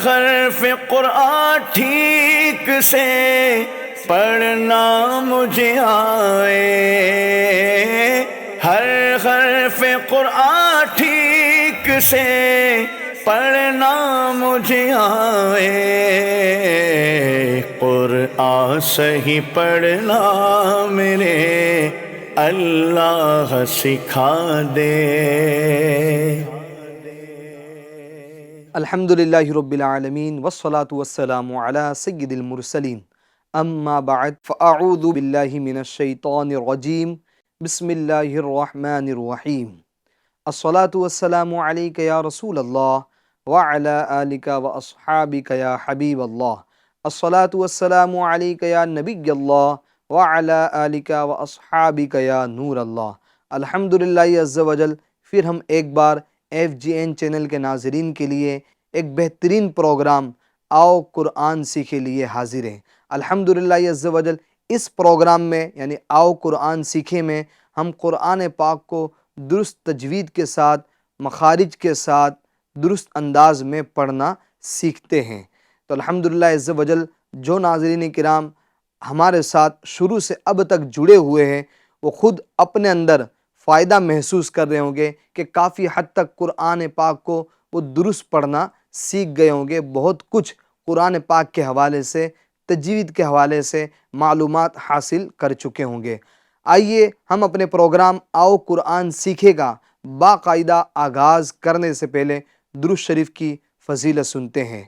حرف قرآن ٹھیک سے پڑھنا مجھے آئے، ہر حرف قرآن ٹھیک سے پڑھنا مجھے آئے، قرآن صحیح پڑھنا میرے اللہ سکھا دے۔ الحمدللہ رب العالمین والصلاة والسلام علی سید المرسلین، اما بعد فاعوذ باللہ من الشیطان الرجیم، بسم اللہ الرحمن الرحیم۔ الصلاة والسلام علیک یا رسول اللہ وعلی آلک واصحابک یا حبیب اللہ، الصلاة والسلام علیک یا نبی اللہ وعلی آلک واصحابک یا نور اللہ۔ الحمدللہ عز و جل، پھر ہم ایک بار FGN چینل کے ناظرین کے لیے ایک بہترین پروگرام آؤ قرآن سیکھے لیے حاضر ہیں۔ الحمدللہ عز و جل، اس پروگرام میں یعنی آؤ قرآن سیکھے میں ہم قرآن پاک کو درست تجوید کے ساتھ، مخارج کے ساتھ، درست انداز میں پڑھنا سیکھتے ہیں۔ تو الحمدللہ عز و جل، جو ناظرین کرام ہمارے ساتھ شروع سے اب تک جڑے ہوئے ہیں، وہ خود اپنے اندر فائدہ محسوس کر رہے ہوں گے کہ کافی حد تک قرآن پاک کو وہ درست پڑھنا سیکھ گئے ہوں گے، بہت کچھ قرآن پاک کے حوالے سے، تجوید کے حوالے سے معلومات حاصل کر چکے ہوں گے۔ آئیے ہم اپنے پروگرام آؤ قرآن سیکھے گا باقاعدہ آغاز کرنے سے پہلے درود شریف کی فضیلت سنتے ہیں۔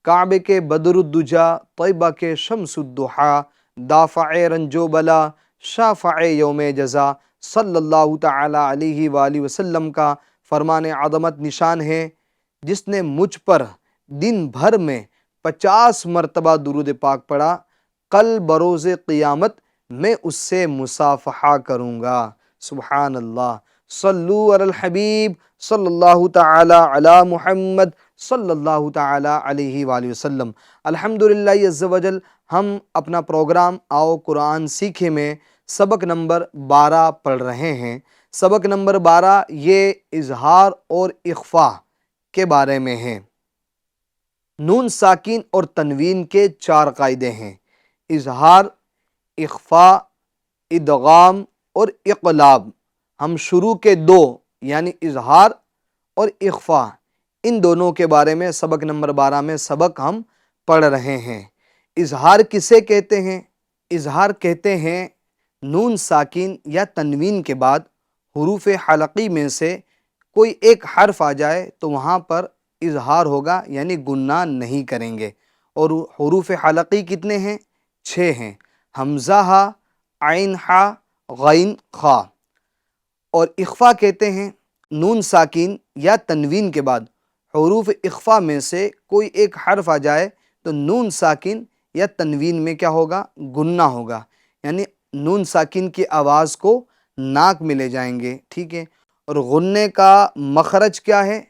کعبے کے بدر الدجا، طیبہ کے شمس الضحیٰ، دافع رنج و بلا، شافع یوم جزا، صلی اللہ تعالی علیہ وآلہ وسلم کا فرمان عظمت نشان ہے، جس نے مجھ پر دن بھر میں 50 مرتبہ درود پاک پڑھا، کل بروز قیامت میں اس سے مصافحہ کروں گا۔ سبحان اللہ، صلو علی الحبیب صلی اللہ تعالی علی محمد صلی اللہ تعالی علیہ وآلہ وسلم۔ الحمدللہ عز و جل، ہم اپنا پروگرام آؤ قرآن سیکھے میں سبق نمبر 12 پڑھ رہے ہیں۔ سبق نمبر 12 یہ اظہار اور اخفاء کے بارے میں ہے۔ نون ساکن اور تنوین کے 4 قاعدے ہیں: اظہار، اخفاء، ادغام اور اقلاب۔ ہم شروع کے 2 یعنی اظہار اور اخفاء، ان دونوں کے بارے میں سبق نمبر 12 میں سبق ہم پڑھ رہے ہیں۔ اظہار کسے کہتے ہیں؟ اظہار کہتے ہیں نون ساکن یا تنوین کے بعد حروف حلقی میں سے کوئی ایک حرف آ جائے تو وہاں پر اظہار ہوگا، یعنی گناہ نہیں کریں گے۔ اور حروف حلقی کتنے ہیں؟ 6 ہیں: حمزہ ہا، عین ہا، غین خا۔ اور اخفاء کہتے ہیں نون ساکن یا تنوین کے بعد حروف اخفاء میں سے کوئی ایک حرف آ جائے تو نون ساکن یا تنوین میں کیا ہوگا؟ گناہ ہوگا، یعنی نون ساکن کی آواز کو ناک میں لے جائیں گے، ٹھیک ہے۔ اور غنے کا مخرج کیا ہے؟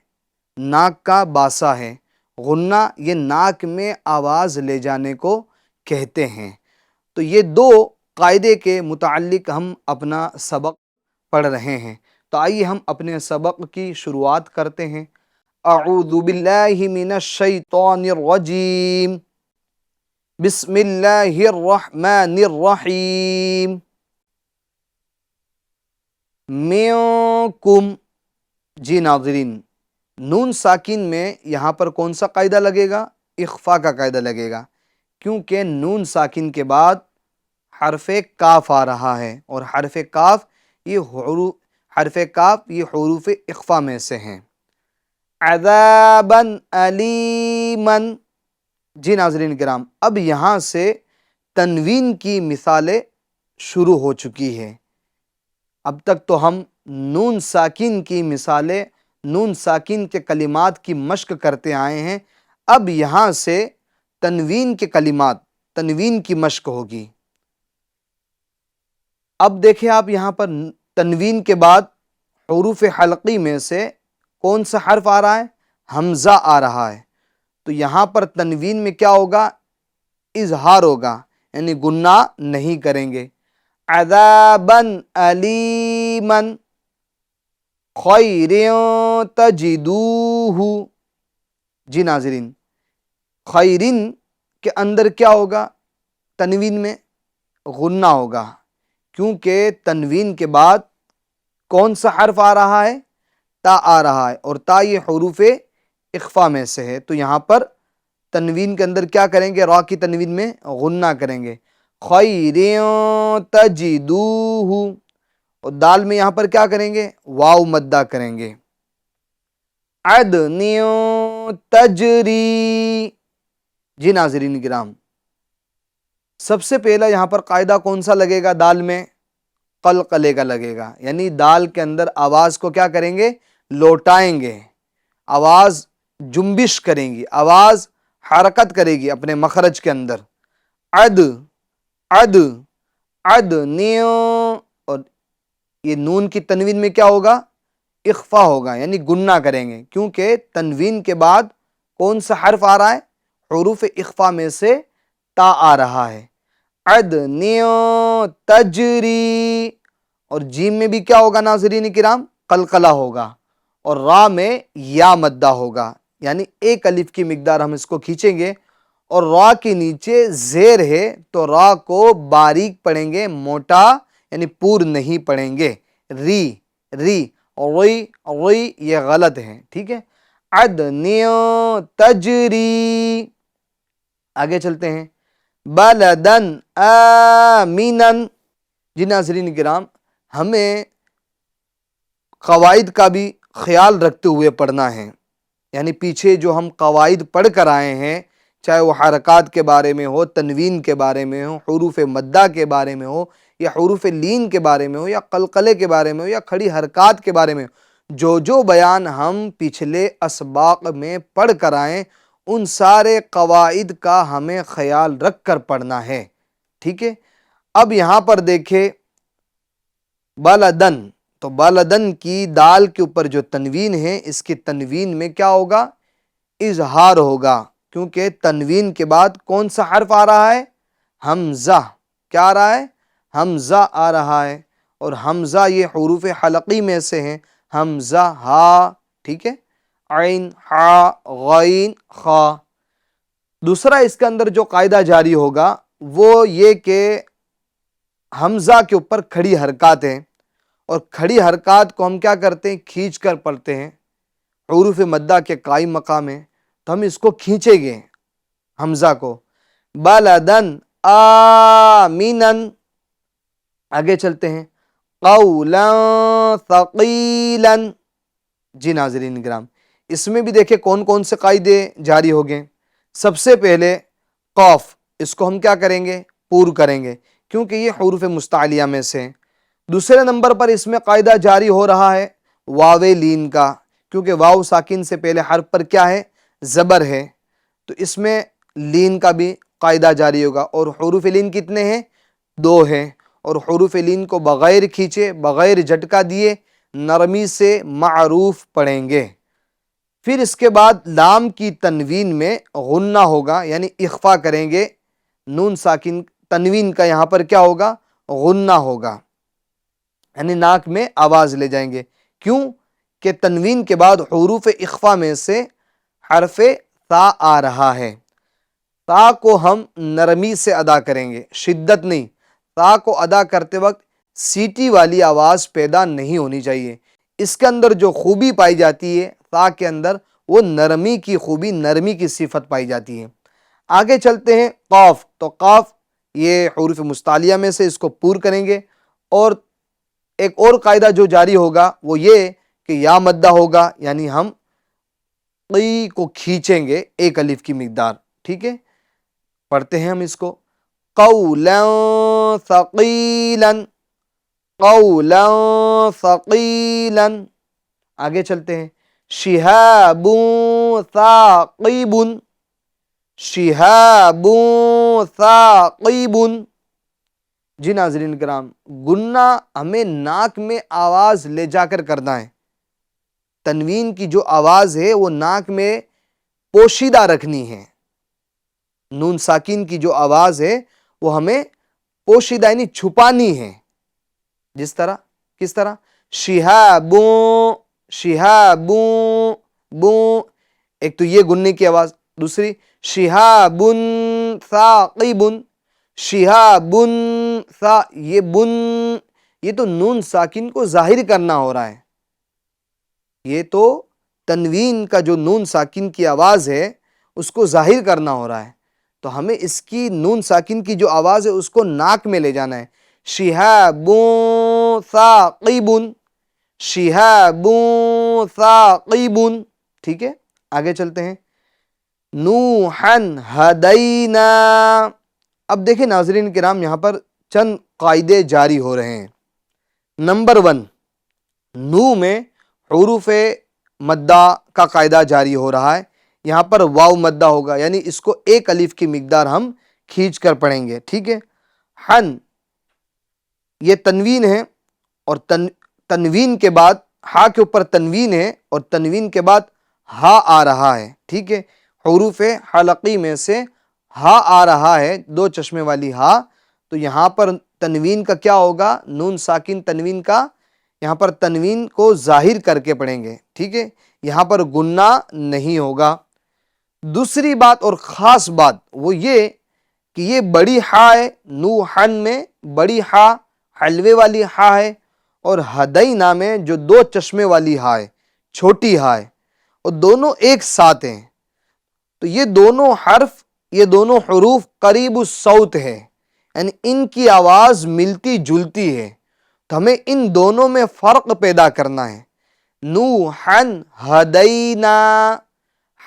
ناک کا باسا ہے۔ غنہ یہ ناک میں آواز لے جانے کو کہتے ہیں۔ تو یہ 2 قاعدے کے متعلق ہم اپنا سبق پڑھ رہے ہیں۔ تو آئیے ہم اپنے سبق کی شروعات کرتے ہیں۔ اعوذ باللہ من الشیطان الرجیم، بسم اللہ الرحمن الرحیم۔ منکم، جی ناظرین، نون ساکن میں یہاں پر کون سا قاعدہ لگے گا؟ اخفاء کا قاعدہ لگے گا، کیونکہ نون ساکن کے بعد حرف کاف آ رہا ہے، اور حرف کاف یہ حروف اخفاء میں سے ہیں۔ عذابا علیما، جی ناظرین کرام، اب یہاں سے تنوین کی مثالیں شروع ہو چکی ہے۔ اب تک تو ہم نون ساکن کی مثالیں، نون ساکن کے کلمات کی مشق کرتے آئے ہیں، اب یہاں سے تنوین کے کلمات، تنوین کی مشق ہوگی۔ اب دیکھیں آپ یہاں پر تنوین کے بعد حروف حلقی میں سے کون سا حرف آ رہا ہے؟ حمزہ آ رہا ہے۔ تو یہاں پر تنوین میں کیا ہوگا؟ اظہار ہوگا، یعنی گناہ نہیں کریں گے۔ عذابا علیما خیر تجدوہ، جی ناظرین، خیرن کے اندر کیا ہوگا؟ تنوین میں غنہ ہوگا، کیونکہ تنوین کے بعد کون سا حرف آ رہا ہے؟ تا آ رہا ہے، اور تا یہ حروف اخفا میں سے ہے، تو یہاں پر تنوین کے اندر کیا کریں گے؟ را کی تنوین میں غنہ کریں گے۔ خیر تجدوہ، اور دال میں یہاں پر کیا کریں گے؟ واو مدہ کریں گے۔ عدن تجری، جی ناظرین کرام، سب سے پہلا یہاں پر قاعدہ کون سا لگے گا؟ دال میں قلقلے کا لگے گا، یعنی دال کے اندر آواز کو کیا کریں گے؟ لوٹائیں گے، آواز جنبش کریں گی، آواز حرکت کرے گی اپنے مخرج کے اندر۔ عد عد عد نیو، اور یہ نون کی تنوین میں کیا ہوگا؟ اخفا ہوگا، یعنی گنہ کریں گے، کیونکہ تنوین کے بعد کون سا حرف آ رہا ہے؟ حروف اخفا میں سے تا آ رہا ہے۔ عدن تجری، اور جیم میں بھی کیا ہوگا ناظرین کرام؟ قلقلہ ہوگا، اور را میں یا مدہ ہوگا، یعنی ایک الف کی مقدار ہم اس کو کھینچیں گے، اور را کے نیچے زیر ہے تو را کو باریک پڑھیں گے، موٹا یعنی پور نہیں پڑھیں گے۔ ری ری روئی روئی یہ غلط ہے، ٹھیک ہے۔ عدن تجری، آگے چلتے ہیں۔ بلدن آمنا، جی ناظرین کرام، ہمیں قواعد کا بھی خیال رکھتے ہوئے پڑھنا ہے، یعنی پیچھے جو ہم قواعد پڑھ کر آئے ہیں، چاہے وہ حرکات کے بارے میں ہو، تنوین کے بارے میں ہو، حروف مدہ کے بارے میں ہو، یا حروف لین کے بارے میں ہو، یا قلقلے کے بارے میں ہو، یا کھڑی حرکات کے بارے میں ہو، جو بیان ہم پچھلے اسباق میں پڑھ کر آئیں، ان سارے قواعد کا ہمیں خیال رکھ کر پڑھنا ہے، ٹھیک ہے۔ اب یہاں پر دیکھیں بلدن، تو بلدن کی دال کے اوپر جو تنوین ہے، اس کی تنوین میں کیا ہوگا؟ اظہار ہوگا، کیونکہ تنوین کے بعد کون سا حرف آ رہا ہے؟ حمزہ، کیا آ رہا ہے؟ حمزہ آ رہا ہے، اور حمزہ یہ حروف حلقی میں سے ہیں، حمزہ ہا، ٹھیک ہے، عین ہا غین خا۔ دوسرا اس کے اندر جو قاعدہ جاری ہوگا وہ یہ کہ حمزہ کے اوپر کھڑی حرکات ہیں، اور کھڑی حرکات کو ہم کیا کرتے ہیں؟ کھینچ کر پڑھتے ہیں، حروف مدہ کے قائم مقام ہے، تو ہم اس کو کھینچیں گے حمزہ کو۔ بلدن آمنا، آگے چلتے ہیں۔ قولا ثقیلا، جی ناظرین کرام، اس میں بھی دیکھیں کون کون سے قاعدے جاری ہو گئے۔ سب سے پہلے قاف، اس کو ہم کیا کریں گے؟ پور کریں گے، کیونکہ یہ حروف مستعلیہ میں سے ہیں۔ دوسرے نمبر پر اس میں قاعدہ جاری ہو رہا ہے واو لین کا، کیونکہ واو ساکن سے پہلے حرف پر کیا ہے؟ زبر ہے، تو اس میں لین کا بھی قاعدہ جاری ہوگا، اور حروف لین کتنے ہیں؟ 2 ہیں، اور حروف لین کو بغیر کھینچے، بغیر جھٹکا دیے، نرمی سے معروف پڑھیں گے۔ پھر اس کے بعد لام کی تنوین میں غنہ ہوگا، یعنی اخفا کریں گے، نون ساکن تنوین کا یہاں پر کیا ہوگا؟ غنہ ہوگا، یعنی ناک میں آواز لے جائیں گے۔ کیوں کہ تنوین کے بعد حروف اخفا میں سے حرف تا آ رہا ہے، تا کو ہم نرمی سے ادا کریں گے، شدت نہیں۔ تا کو ادا کرتے وقت سیٹی والی آواز پیدا نہیں ہونی چاہیے۔ اس کے اندر جو خوبی پائی جاتی ہے تا کے اندر، وہ نرمی کی خوبی، نرمی کی صفت پائی جاتی ہے۔ آگے چلتے ہیں قاف، تو قاف یہ حروف مستعلیہ میں سے، اس کو پور کریں گے، اور ایک اور قاعدہ جو جاری ہوگا وہ یہ کہ یا مدہ ہوگا، یعنی ہم قی کو کھینچیں گے ایک الف کی مقدار، ٹھیک ہے۔ پڑھتے ہیں ہم اس کو۔ قولا ثقیلا، قولا ثقیلا، آگے چلتے ہیں۔ شہاب ثاقب، شہاب ثاقب، جی ناظرین کرام، گنہ ہمیں ناک میں آواز لے جا کر کرنا ہے۔ تنوین کی جو آواز ہے وہ ناک میں پوشیدہ رکھنی ہے، نون ساکین کی جو آواز ہے وہ ہمیں پوشیدہ یعنی چھپانی ہے۔ جس طرح، کس طرح؟ شہابوں، شہابوں، بوں، ایک تو یہ گننے کی آواز، دوسری شہابن ثاقبن، شہابن یہ تو نون ساکن کو ظاہر کرنا ہو رہا ہے، یہ تو تنوین کا جو نون ساکن کی آواز ہے اس کو ظاہر کرنا ہو رہا ہے، تو ہمیں اس کی نون ساکن کی جو آواز ہے اس کو ناک میں لے جانا ہے، شہاب ثاقب، شہاب ثاقب، ٹھیک ہے۔ آگے چلتے ہیں، نوحن ہدینا۔ اب دیکھیں ناظرین کرام، یہاں پر چند قاعدے جاری ہو رہے ہیں۔ نمبر 1، نو میں حروف مدہ کا قاعدہ جاری ہو رہا ہے، یہاں پر واو مدہ ہوگا، یعنی اس کو ایک الف کی مقدار ہم کھینچ کر پڑھیں گے، ٹھیک ہے۔ حن یہ تنوین ہے، اور تنوین کے بعد ہا کے اوپر تنوین ہے، اور تنوین کے بعد ہا آ رہا ہے، ٹھیک ہے۔ حروف حلقی میں سے ہا آ رہا ہے، دو چشمے والی ہا، تو یہاں پر تنوین کا کیا ہوگا، نون ساکن تنوین کا، یہاں پر تنوین کو ظاہر کر کے پڑھیں گے، ٹھیک ہے، یہاں پر گنہ نہیں ہوگا۔ دوسری بات اور خاص بات وہ یہ کہ یہ بڑی ہا ہے، نوحن میں بڑی ہا حلوے والی ہا ہے، اور ہدینا میں جو دو چشمے والی ہا ہے چھوٹی ہا ہے، اور دونوں ایک ساتھ ہیں، تو یہ دونوں حرف، یہ دونوں حروف قریب الصوت ہے، یعنی ان کی آواز ملتی جلتی ہے، تو ہمیں ان دونوں میں فرق پیدا کرنا ہے۔ نوحن ہدینا،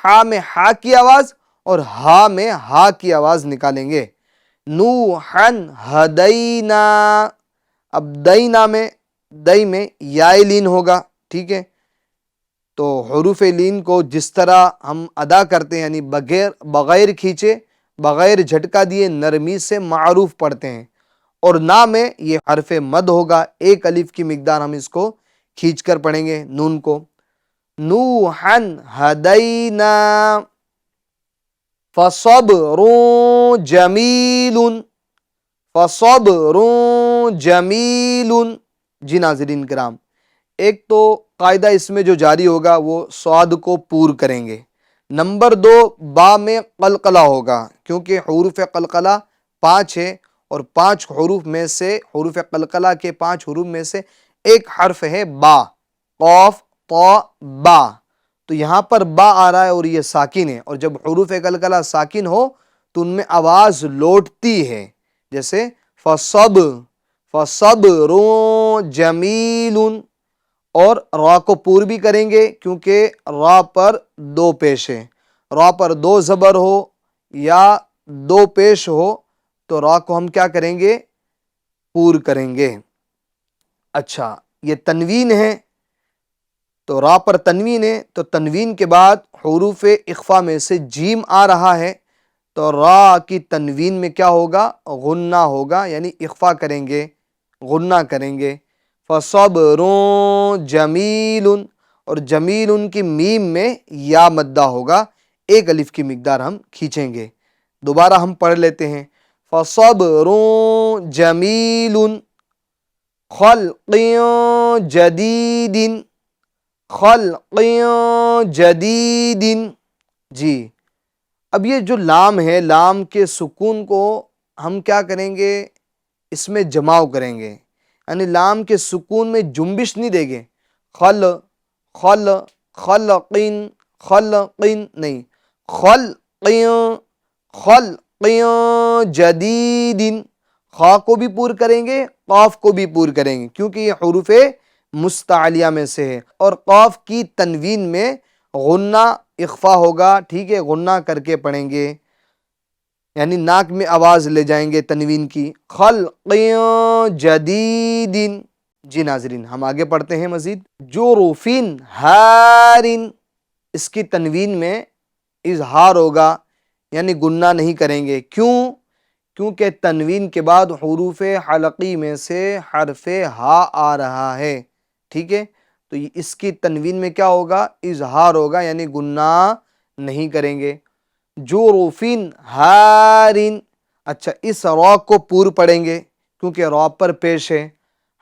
ہا میں ہا کی آواز اور ہا میں ہا کی آواز نکالیں گے، نوحن ہدینا۔ اب دینا میں دئی میں یائے لین ہوگا، ٹھیک ہے، تو حروف لین کو جس طرح ہم ادا کرتے ہیں، یعنی بغیر کھینچے، بغیر جھٹکا دیے، نرمی سے معروف پڑھتے ہیں، اور نا میں یہ حرف مد ہوگا، ایک الف کی مقدار ہم اس کو کھینچ کر پڑھیں گے نون کو، نوحن ہدینا فصبر جمیل، فصبر جمیل۔ جی ناظرین کرام، ایک تو قاعدہ اس میں جو جاری ہوگا وہ صاد کو پور کریں گے۔ نمبر 2، با میں قلقلہ ہوگا، کیونکہ حروف قلقلہ 5 ہے، اور 5 حروف میں سے، حروف قلقلہ کے 5 حروف میں سے ایک حرف ہے با، قاف طا با، تو یہاں پر با آ رہا ہے اور یہ ساکن ہے، اور جب حروف قلقلہ ساکن ہو تو ان میں آواز لوٹتی ہے، جیسے فصبر جمیل، اور را کو پور بھی کریں گے کیونکہ را پر 2 پیش ہے، را پر 2 زبر ہو یا 2 پیش ہو تو را کو ہم کیا کریں گے، پور کریں گے۔ اچھا، یہ تنوین ہے تو را پر تنوین ہے، تو تنوین کے بعد حروف اخفا میں سے جیم آ رہا ہے، تو را کی تنوین میں کیا ہوگا، غنہ ہوگا، یعنی اخفا کریں گے، غنہ کریں گے۔ فصبر جمیل، اور جمیل کی میم میں یا مدہ ہوگا، ایک الف کی مقدار ہم کھینچیں گے۔ دوبارہ ہم پڑھ لیتے ہیں، فصبر جمیل خلق جدید، خلق جدید۔ جی، اب یہ جو لام ہے، لام کے سکون کو ہم کیا کریں گے، اس میں جماؤ کریں گے، یعنی لام کے سکون میں جنبش نہیں دیں گے، خلقین نہیں، خلق جدید، خا کو بھی پور کریں گے، قاف کو بھی پور کریں گے، کیونکہ یہ حروف مستعلیہ میں سے ہے، اور قاف کی تنوین میں غنہ اخفا ہوگا، ٹھیک ہے، غنہ کر کے پڑھیں گے، یعنی ناک میں آواز لے جائیں گے تنوین کی، خلق جدید۔ جی ناظرین، ہم آگے پڑھتے ہیں مزید، جوروفین ہارن، اس کی تنوین میں اظہار ہوگا، یعنی گنہ نہیں کریں گے، کیونکہ تنوین کے بعد حروف حلقی میں سے حرف ہا آ رہا ہے، ٹھیک ہے، تو اس کی تنوین میں کیا ہوگا، اظہار ہوگا، یعنی گنہ نہیں کریں گے، جوروفین ہارن۔ اچھا، اس را کو پور پڑھیں گے کیونکہ را پر پیش ہے،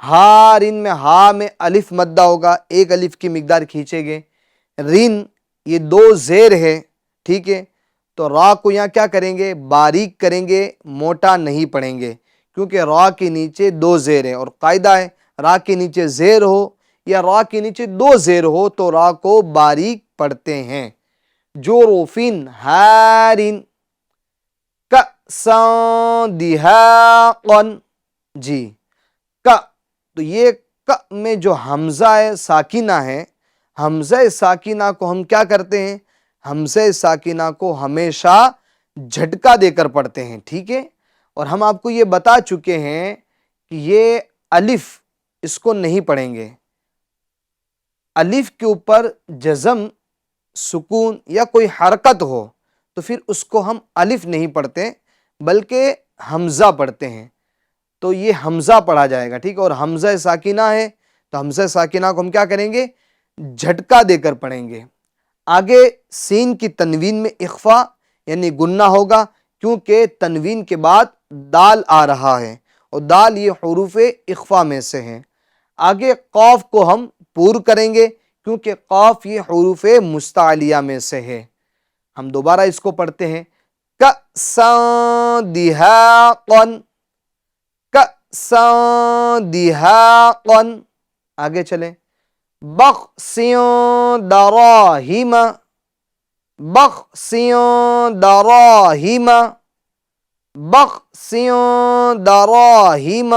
ہارن میں ہا میں الف مدہ ہوگا، ایک الف کی مقدار کھینچیں گے، رن یہ 2 زیر ہے، ٹھیک ہے، تو را کو یہاں کیا کریں گے؟ باریک کریں گے، موٹا نہیں پڑھیں گے، کیونکہ را کے نیچے دو زیر ہیں، اور قاعدہ ہے را کے نیچے زیر ہو یا را کے نیچے دو زیر ہو تو را کو باریک پڑھتے ہیں۔ جوروفن ہارن کأسان دہاقن، جی کا، تو یہ کا میں جو حمزہ ساکنہ ہے، حمزہ ساکنہ کو ہم کیا کرتے ہیں؟ حمزہ ساکنہ کو ہمیشہ جھٹکا دے کر پڑھتے ہیں، ٹھیک ہے؟ اور ہم آپ کو یہ بتا چکے ہیں کہ یہ الف، اس کو نہیں پڑھیں گے۔ الف کے اوپر جزم، سکون یا کوئی حرکت ہو تو پھر اس کو ہم الف نہیں پڑھتے بلکہ حمزہ پڑھتے ہیں، تو یہ حمزہ پڑھا جائے گا، ٹھیک ہے؟ اور حمزہ ساکنہ ہے تو حمزہ ساکنہ کو ہم کیا کریں گے؟ جھٹکا دے کر پڑھیں گے۔ آگے سین کی تنوین میں اخفا یعنی گنہ ہوگا، کیونکہ تنوین کے بعد دال آ رہا ہے، اور دال یہ حروف اخفا میں سے ہے۔ آگے قاف کو ہم پور کریں گے، کیونکہ قاف یہ حروف مستعلیہ میں سے ہے۔ ہم دوبارہ اس کو پڑھتے ہیں، کأسان دہاقن، کأسان دہاقن۔ آگے چلیں، بخسیوں دراہیم، بخسیوں دراہیم، بخسیوں دراہیم۔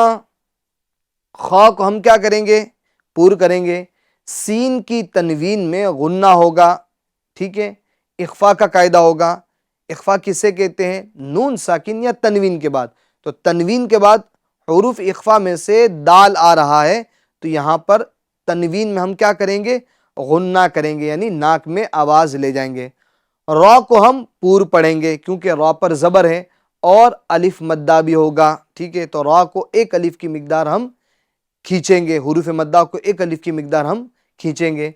خا کو ہم کیا کریں گے؟ پور کریں گے۔ سین کی تنوین میں غنہ ہوگا، ٹھیک ہے؟ اخفا کا قاعدہ ہوگا۔ اخفا کسے کہتے ہیں؟ نون ساکن یا تنوین کے بعد، تو تنوین کے بعد حروف اخفا میں سے دال آ رہا ہے تو یہاں پر تنوین میں ہم کیا کریں گے؟ غنہ کریں گے، یعنی ناک میں آواز لے جائیں گے۔ را کو ہم پور پڑھیں گے کیونکہ را پر زبر ہے اور الف مدہ بھی ہوگا، ٹھیک ہے؟ تو را کو ایک الف کی مقدار ہم کھینچیں گے، حروف مدہ کو ایک الف کی مقدار ہم کھینچیں گے۔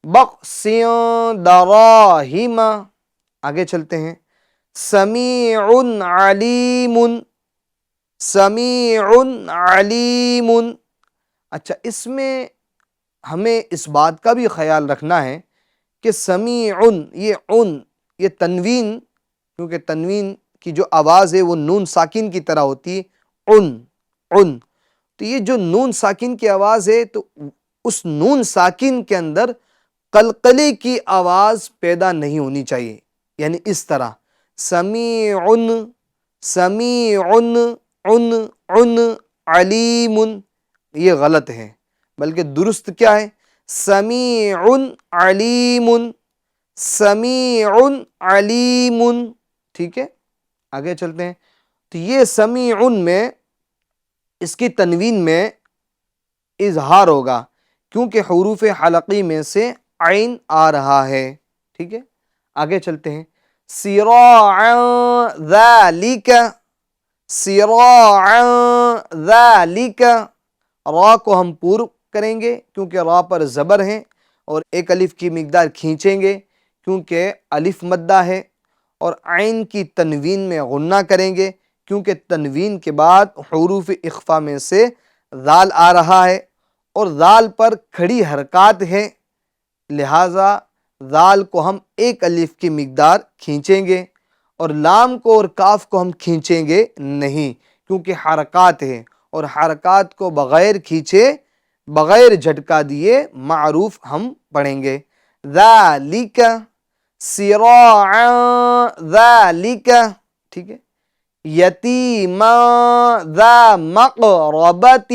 بخسیوں دراہیم۔ آگے چلتے ہیں، سمیع علیم، سمیع علیم۔ اچھا، اس میں ہمیں اس بات کا بھی خیال رکھنا ہے کہ سمیع، یہ تنوین، کیونکہ تنوین کی جو آواز ہے وہ نون ساکن کی طرح ہوتی ہے، ان، تو یہ جو نون ساکن کی آواز ہے تو اس نون ساکن کے اندر قلقلے کی آواز پیدا نہیں ہونی چاہیے، یعنی اس طرح سمیع، سمیع، ان، علیم، یہ غلط ہے، بلکہ درست کیا ہے؟ سمیع علیم، سمیع علیم، ٹھیک ہے؟ آگے چلتے ہیں، تو یہ سمیع میں اس کی تنوین میں اظہار ہوگا کیونکہ حروف حلقی میں سے عین آ رہا ہے، ٹھیک ہے؟ آگے چلتے ہیں، صراعا ذالک، صراعا ذالک۔ را کو ہم پور کریں گے کیونکہ را پر زبر ہیں، اور ایک الف کی مقدار کھینچیں گے کیونکہ الف مدہ ہے، اور عین کی تنوین میں غنہ کریں گے کیونکہ تنوین کے بعد حروف اخفا میں سے ذال آ رہا ہے، اور ذال پر کھڑی حرکات ہے، لہٰذا ذال کو ہم ایک الف کی مقدار کھینچیں گے، اور لام کو اور کاف کو ہم کھینچیں گے نہیں کیونکہ حرکات ہے، اور حرکات کو بغیر کھینچے، بغیر جھٹکا دیے معروف ہم پڑھیں گے۔ ذالک، صراعا ذالک، ٹھیک ہے؟ یتیما ذا مقربۃ،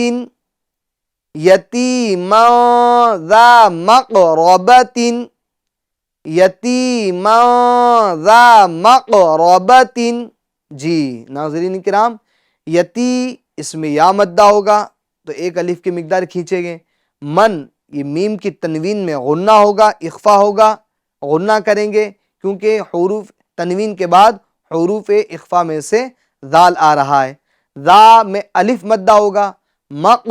یتیما ذا مقربۃ، یتیما ذا مقربۃ۔ جی ناظرین کرام، یتی اس میں یا مدہ ہوگا تو ایک الف کی مقدار کھینچیں گے، من یہ میم کی تنوین میں غنہ ہوگا، اخفا ہوگا، غنہ کریں گے کیونکہ حروف تنوین کے بعد حروف اخفا میں سے ذال آ رہا ہے۔ ذا میں الف مدہ ہوگا، مق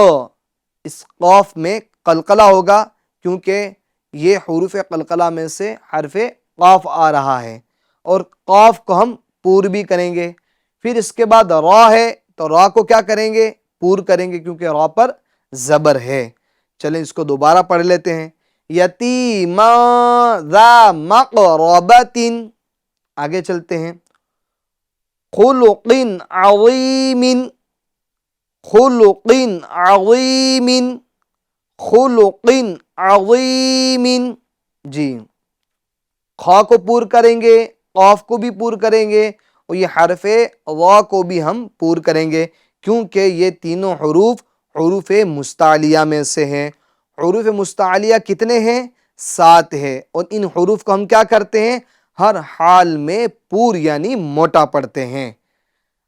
اس قاف میں قلقلہ ہوگا کیونکہ یہ حروف قلقلہ میں سے حرف قاف آ رہا ہے، اور قاف کو ہم پور بھی کریں گے۔ پھر اس کے بعد را ہے تو را کو کیا کریں گے؟ پور کریں گے کیونکہ را پر زبر ہے۔ چلیں اس کو دوبارہ پڑھ لیتے ہیں، یتیما ذا مقربۃ۔ آگے چلتے ہیں. خلق عظیم، خلق عظیم، خلق عظیم. جی خا کو پور کریں گے، قاف کو بھی پور کریں گے، اور یہ حرف وا کو بھی ہم پور کریں گے، کیونکہ یہ تینوں حروف حروف مستعلیہ میں سے ہیں. حروف مستعلیہ کتنے ہیں؟ 7 ہے، اور ان حروف کو ہم کیا کرتے ہیں؟ ہر حال میں پور یعنی موٹا پڑھتے ہیں.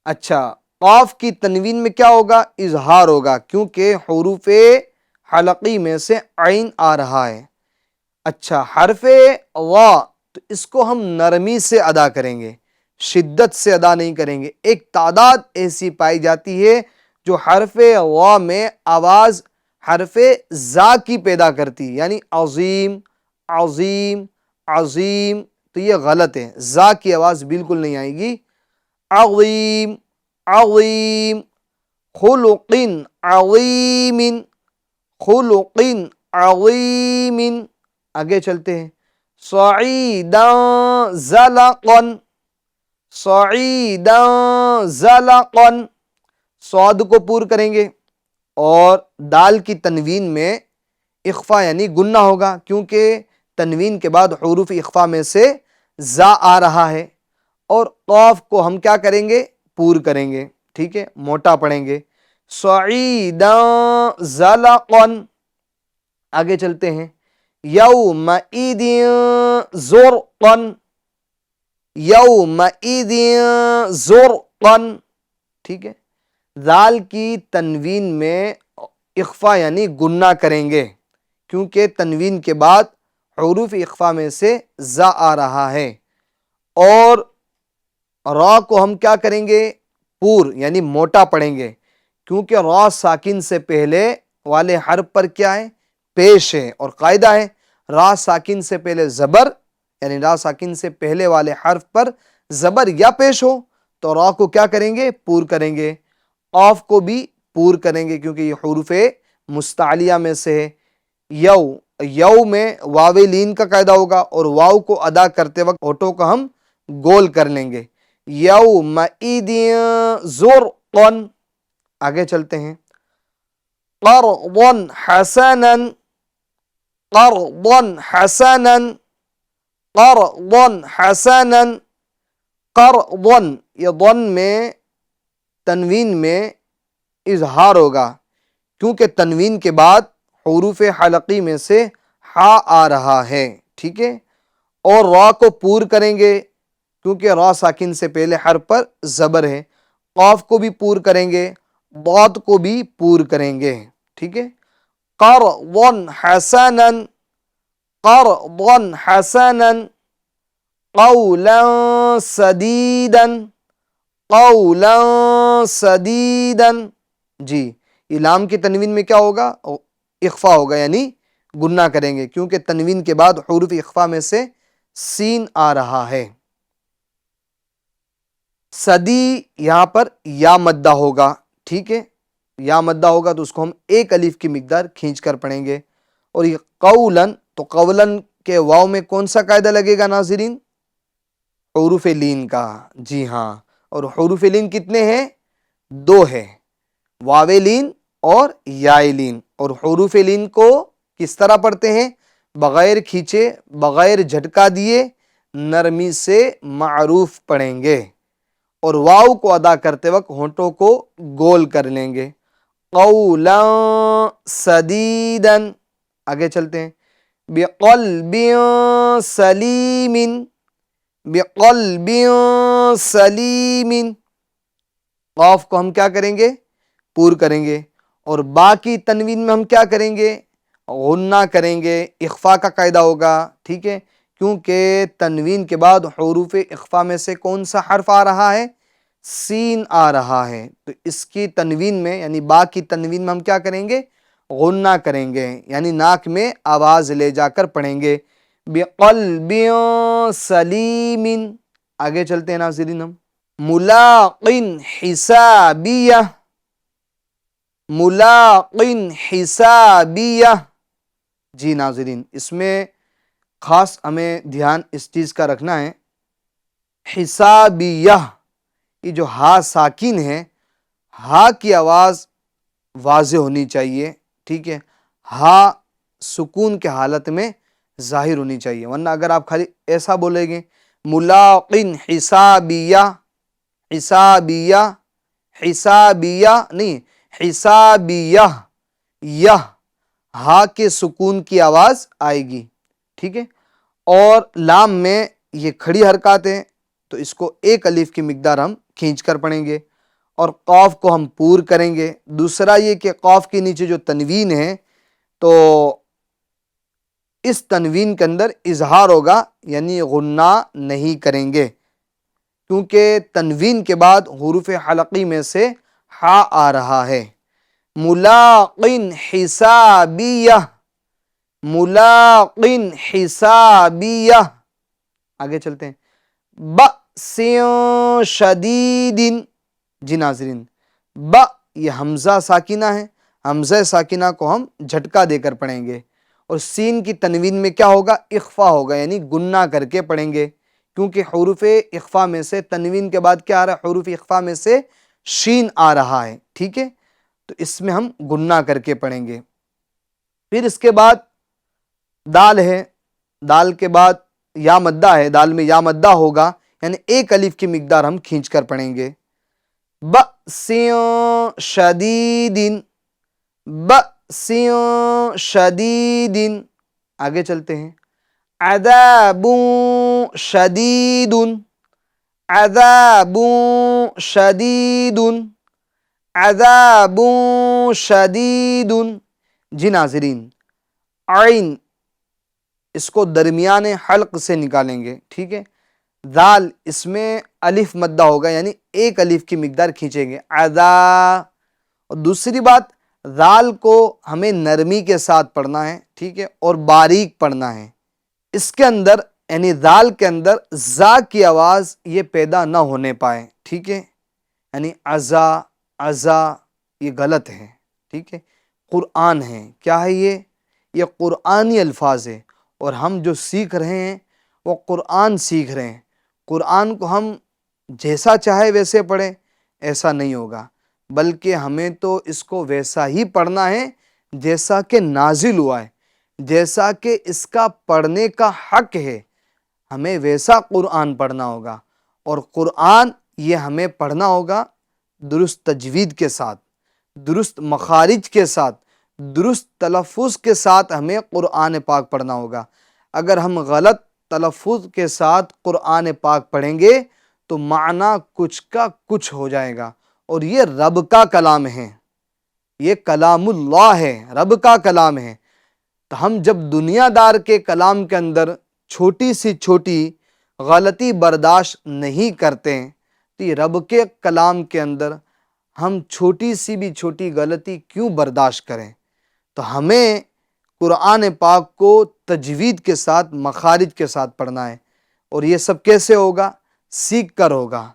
اچھا، قاف کی تنوین میں کیا ہوگا؟ اظہار ہوگا، کیونکہ حروف حلقی میں سے عین آ رہا ہے. اچھا، حرف وا تو اس کو ہم نرمی سے ادا کریں گے، شدت سے ادا نہیں کریں گے. ایک تعداد ایسی پائی جاتی ہے جو حرف وا میں آواز حرف زا کی پیدا کرتی، یعنی عظیم عظیم عظیم، تو یہ غلط ہے، زا کی آواز بالکل نہیں آئے گی. عظیم عظیم، خلق عظیم، خلق عظیم. آگے چلتے ہیں. صعیدا زلقا، صعیدا زلقا. صاد کو پور کریں گے، اور دال کی تنوین میں اخفا یعنی گننا ہوگا، کیونکہ تنوین کے بعد حروف اخفا میں سے زا آ رہا ہے. اور قاف کو ہم کیا کریں گے؟ پور کریں گے، ٹھیک ہے، موٹا پڑھیں گے. صعیدا زلقا. آگے چلتے ہیں. یومئذ زرقا، یومئذ زرقا. ٹھیک ہے، ذال کی تنوین میں اخفا یعنی گننا کریں گے، کیونکہ تنوین کے بعد حروف اخفا میں سے زا آ رہا ہے. اور را کو ہم کیا کریں گے؟ پور یعنی موٹا پڑھیں گے، کیونکہ را ساکن سے پہلے والے حرف پر کیا ہے؟ پیش ہے. اور قاعدہ ہے را ساکن سے پہلے زبر، یعنی را ساکن سے پہلے والے حرف پر زبر یا پیش ہو تو را کو کیا کریں گے؟ پور کریں گے. قاف کو بھی پور کریں گے، کیونکہ یہ حروف مستعلیہ میں سے ہے. یو میں واو لین کا قاعدہ ہوگا، اور واو کو ادا کرتے وقت ہونٹوں کو ہم گول کر لیں گے. یومئذ زرقا. آگے چلتے ہیں. قرضا حسنا، قرضا حسنا، قرضا حسنا. قرضا، یہ ضن میں تنوین میں اظہار ہوگا، کیونکہ تنوین کے بعد حروف حلقی میں سے ہا آ رہا ہے. ٹھیک ہے، اور را کو پور کریں گے، کیونکہ را ساکن سے پہلے حرف پر زبر ہے. قاف کو بھی پور کریں گے، ضاد کو بھی پور کریں گے. ٹھیک ہے. قرضا حسنا، قرضا حسنا. قولا سدیدا، قولا سدیدا. جی یہ لام کی تنوین میں کیا ہوگا؟ اخفا ہوگا، یعنی گننا کریں گے، کیونکہ تنوین کے بعد حروف اخفا میں سے سین آ رہا ہے. صدی یہاں پر یا مدہ ہوگا. ٹھیک ہے، یا مدہ ہوگا تو اس کو ہم ایک الف کی مقدار کھینچ کر پڑھیں گے. اور یہ قولن، تو قولن کے واو میں کون سا قاعدہ لگے گا ناظرین؟ حروف لین کا. جی ہاں، اور حروف لین کتنے ہیں؟ 2 ہے، واو لین اور یا لین. اور حروف لین کو کس طرح پڑھتے ہیں؟ بغیر کھینچے، بغیر جھٹکا دیے، نرمی سے معروف پڑھیں گے، اور واو کو ادا کرتے وقت ہونٹوں کو گول کر لیں گے. قولا سدیدا. آگے چلتے ہیں. بقلب سلیم، بقلب سلیم. قاف کو ہم کیا کریں گے؟ پور کریں گے. اور باقی تنوین میں ہم کیا کریں گے؟ غنہ کریں گے، اخفا کا قاعدہ ہوگا. ٹھیک ہے، کیونکہ تنوین کے بعد حروف اخفا میں سے کون سا حرف آ رہا ہے؟ سین آ رہا ہے. تو اس کی تنوین میں یعنی با کی تنوین میں ہم کیا کریں گے؟ غنہ کریں گے، یعنی ناک میں آواز لے جا کر پڑھیں گے. بقلب سلیم. آگے چلتے ہیں ناظرین ہم. ملاق حسابیہ، ملاق حسابیہ. جی ناظرین، اس میں خاص ہمیں دھیان اس چیز کا رکھنا ہے حسابیہ، یہ جو ہا ساکن ہے، ہا کی آواز واضح ہونی چاہیے، ٹھیک ہے، ہا سکون کے حالت میں ظاہر ہونی چاہیے، ورنہ اگر آپ خالی ایسا بولیں گے ملاقن حسابیہ، حسابیہ، حسابیہ نہیں، حسابیہ، یہ ہا کے سکون کی آواز آئے گی، ٹھیک ہے۔ اور لام میں یہ کھڑی حرکات ہیں، تو اس کو ایک الف کی مقدار ہم کھینچ کر پڑھیں گے، اور قاف کو ہم پور کریں گے۔ دوسرا یہ کہ قاف کے نیچے جو تنوین ہے تو اس تنوین کے اندر اظہار ہوگا، یعنی غنہ نہیں کریں گے، کیونکہ تنوین کے بعد حروف حلقی میں سے ہا آ رہا ہے۔ ملاقن حسابیہ، ملاقن حسابیہ، آگے چلتے ہیں۔ بأس شدید، جی ناظرین، ب یہ حمزہ ساکنہ ہے، حمزہ ساکنہ کو ہم جھٹکا دے کر پڑھیں گے، اور سین کی تنوین میں کیا ہوگا؟ اخفا ہوگا، یعنی گنہ کر کے پڑھیں گے، کیونکہ حروف اخفا میں سے تنوین کے بعد کیا آ رہا ہے؟ حروف اخفا میں سے شین آ رہا ہے، ٹھیک ہے، تو اس میں ہم گنہ کر کے پڑھیں گے۔ پھر اس کے بعد دال ہے، دال کے بعد یا مدہ ہے، دال میں یا مدہ ہوگا، یعنی ایک الف کی مقدار ہم کھینچ کر پڑھیں گے۔ بأس شدید، بأس شدید، آگے چلتے ہیں۔ عذاب شدید، عذاب شدید، عذاب شدید، جی ناظرین، عین اس کو درمیان حلق سے نکالیں گے، ٹھیک ہے۔ ذال اس میں الف مدہ ہوگا، یعنی ایک الف کی مقدار کھینچیں گے، عذا۔ اور دوسری بات، ذال کو ہمیں نرمی کے ساتھ پڑھنا ہے، ٹھیک ہے، اور باریک پڑھنا ہے۔ اس کے اندر یعنی ذال کے اندر زا کی آواز یہ پیدا نہ ہونے پائے، ٹھیک ہے، یعنی عزا، عزا یہ غلط ہے، ٹھیک ہے۔ قرآن ہے، کیا ہے یہ قرآنی الفاظ ہے، اور ہم جو سیکھ رہے ہیں وہ قرآن سیکھ رہے ہیں۔ قرآن کو ہم جیسا چاہے ویسے پڑھیں، ایسا نہیں ہوگا، بلکہ ہمیں تو اس کو ویسا ہی پڑھنا ہے جیسا کہ نازل ہوا ہے، جیسا کہ اس کا پڑھنے کا حق ہے، ہمیں ویسا قرآن پڑھنا ہوگا۔ اور قرآن یہ ہمیں پڑھنا ہوگا درست تجوید کے ساتھ، درست مخارج کے ساتھ، درست تلفظ کے ساتھ ہمیں قرآن پاک پڑھنا ہوگا۔ اگر ہم غلط تلفظ کے ساتھ قرآن پاک پڑھیں گے تو معنی کچھ کا کچھ ہو جائے گا، اور یہ رب کا کلام ہے، یہ کلام اللہ ہے، رب کا کلام ہے۔ تو ہم جب دنیا دار کے کلام کے اندر چھوٹی سی چھوٹی غلطی برداشت نہیں کرتے ہیں، تو یہ رب کے کلام کے اندر ہم چھوٹی سی بھی چھوٹی غلطی کیوں برداشت کریں؟ تو ہمیں قرآن پاک کو تجوید کے ساتھ، مخارج کے ساتھ پڑھنا ہے، اور یہ سب کیسے ہوگا؟ سیکھ کر ہوگا۔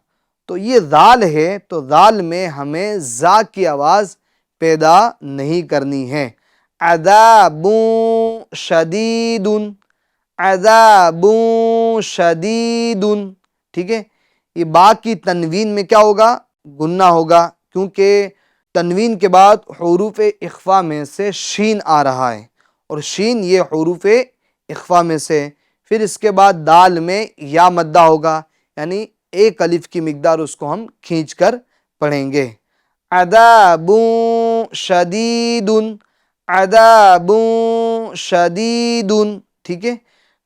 تو یہ ذال ہے، تو ذال میں ہمیں زا کی آواز پیدا نہیں کرنی ہے۔ عذاب شدید، عذاب شدید، ٹھیک ہے۔ یہ با کی تنوین میں کیا ہوگا؟ گنہ ہوگا، کیونکہ تنوین کے بعد حروف اخفا میں سے شین آ رہا ہے، اور شین یہ حروف اخفا میں سے۔ پھر اس کے بعد دال میں یا مدہ ہوگا، یعنی ایک الف کی مقدار اس کو ہم کھینچ کر پڑھیں گے۔ عذاب شدید، عذاب شدید، ٹھیک ہے۔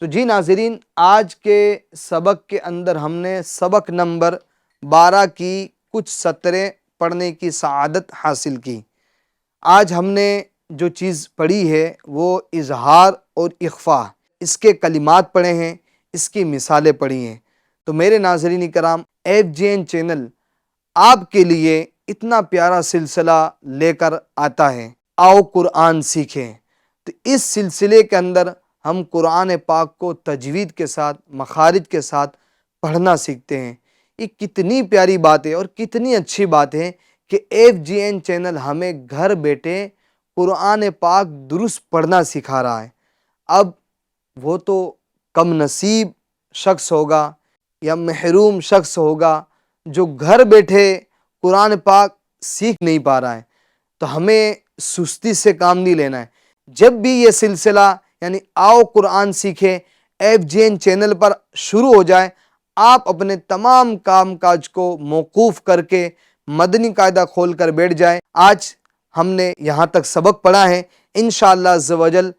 تو جی ناظرین، آج کے سبق کے اندر ہم نے سبق نمبر 12 کی کچھ سطریں پڑھنے کی سعادت حاصل کی۔ آج ہم نے جو چیز پڑھی ہے وہ اظہار اور اخفا، اس کے کلمات پڑھے ہیں، اس کی مثالیں پڑھی ہیں۔ تو میرے ناظرین کرام، FGN چینل آپ کے لیے اتنا پیارا سلسلہ لے کر آتا ہے، آؤ قرآن سیکھیں۔ تو اس سلسلے کے اندر ہم قرآن پاک کو تجوید کے ساتھ، مخارج کے ساتھ پڑھنا سیکھتے ہیں۔ یہ کتنی پیاری بات ہے اور کتنی اچھی بات ہے کہ FGN چینل ہمیں گھر بیٹھے قرآن پاک درست پڑھنا سکھا رہا ہے۔ اب وہ تو کم نصیب شخص ہوگا یا محروم شخص ہوگا جو گھر بیٹھے قرآن پاک سیکھ نہیں پا رہا ہے، تو ہمیں سستی سے کام نہیں لینا ہے۔ جب بھی یہ سلسلہ یعنی آؤ قرآن سیکھیں FGN چینل پر شروع ہو جائے، آپ اپنے تمام کام کاج کو موقوف کر کے مدنی قاعدہ کھول کر بیٹھ جائیں۔ آج ہم نے یہاں تک سبق پڑھا ہے، انشاءاللہ عز و جل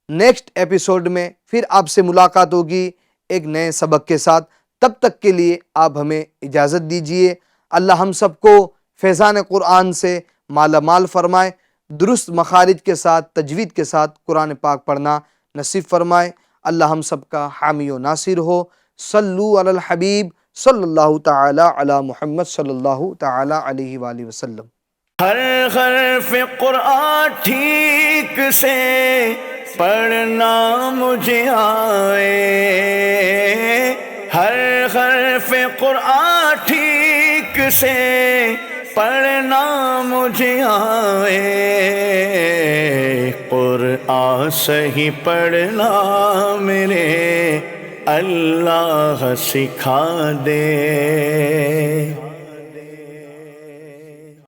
نیکسٹ ایپیسوڈ میں پھر آپ سے ملاقات ہوگی ایک نئے سبق کے ساتھ۔ تب تک کے لیے آپ ہمیں اجازت دیجیے۔ اللہ ہم سب کو فیضان قرآن سے مالا مال فرمائے، درست مخارج کے ساتھ تجوید کے ساتھ قرآن پاک پڑھنا نصیب فرمائے۔ اللہ ہم سب کا حامی و ناصر ہو۔ صلو علی الحبیب صلی اللہ تعالی علی محمد صلی اللہ تعالی علیہ وآلہ وسلم۔ ہر حرف قرآن ٹھیک سے پڑھنا مجھے آئے، ہر حرف قرآن ٹھیک سے پڑھنا مجھے آئے، قرآن صحیح پڑھنا میرے اللہ سکھا دے۔